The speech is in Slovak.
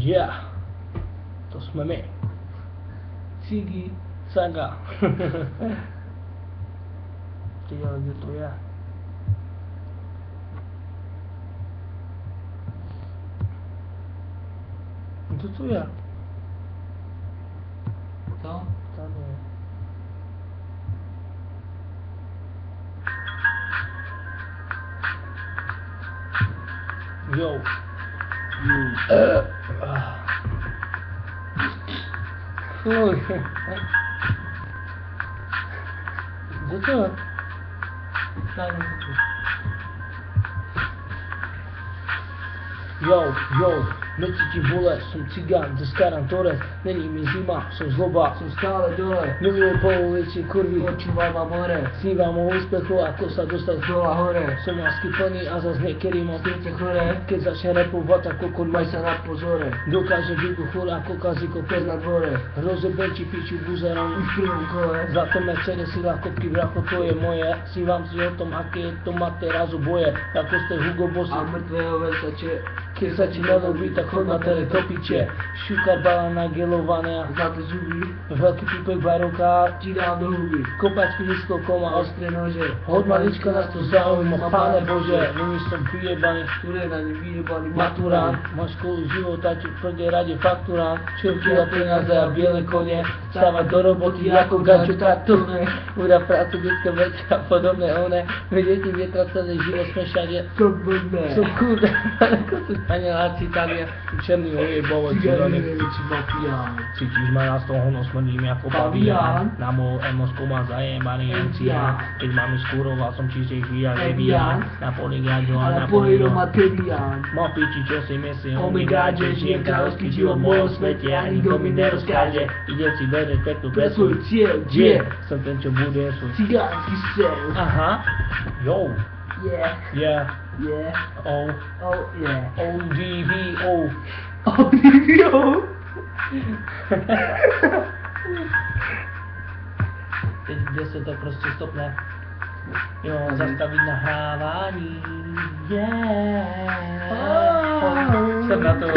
Yeah, to jsme my. Cigi. Saga. Ty ale kde to je? Co to je? To? Tady je. Jo. Fuj. Co to je? Daj mi to. Jo, necítím vole, som cigán ze Starantore, není mi zima, som zloba, Som stále dole. milujem po ulici kurvy, Počúvaj ma more. snívam o úspechu, ako sa dostať Dola hore. som lásky plný a zas niekedy mám Srdce chore. keď začne repovať ako Maj kurva sa na pozore. dokáže vybuchnúť ako kazíko Pes na dvore. rozebem ti piču buzerom Už v prvom kole. za to Mercedes sila kopky bracho to je moje snívam si o tom aké je to mať teraz boje ako ste Hugo Boss A mŕtvého versače. keď sa ti nelobí tak chod na teletopiče šukar balana gelované Zlaté zuby. veľký pípek baroka Ti dám do huby. kopačky vyskokom a Ostré nože. hod malička nás to zaujíma, Pane Bože, nyní som vyjebaný Ktoré na ne vyjebaný maturán, máš školu života, ti v prde rade fakturán, čurčila peniaze a biele kone, stávať do roboty ako gančo traktorné, úra práce, detské veci a podobné one, vedie ti vietra celý život sme všade, Som blbé. som kúde, ako sú paneláci, Italia, černý ojebovec, Cigani najväčší mafián. cítiš ma na toho, no smrdím ako bavián, na môj emosko má zajebaný encián, keď mám skúroval som čistejší jak Evian, na poligáďo a Ale na pojero poliro. materián. Má piči, čo si myslí, Oh my God, že žijem kráľovský život v mojom svete a nikto mi nerozkáže. Ide si bez respektu, Pre bez svoj cieľ, Kde? kde? Som ten, čo bude svoj. Cigánsky sen. Aha. Yo. Yeah, Yeah. yeah, O. oh yeah. O-D-V-O. Oh, yo. Teď, kde se to prostě stopne. Jo, zastavit nahrávání. Yeah. Jsem na to.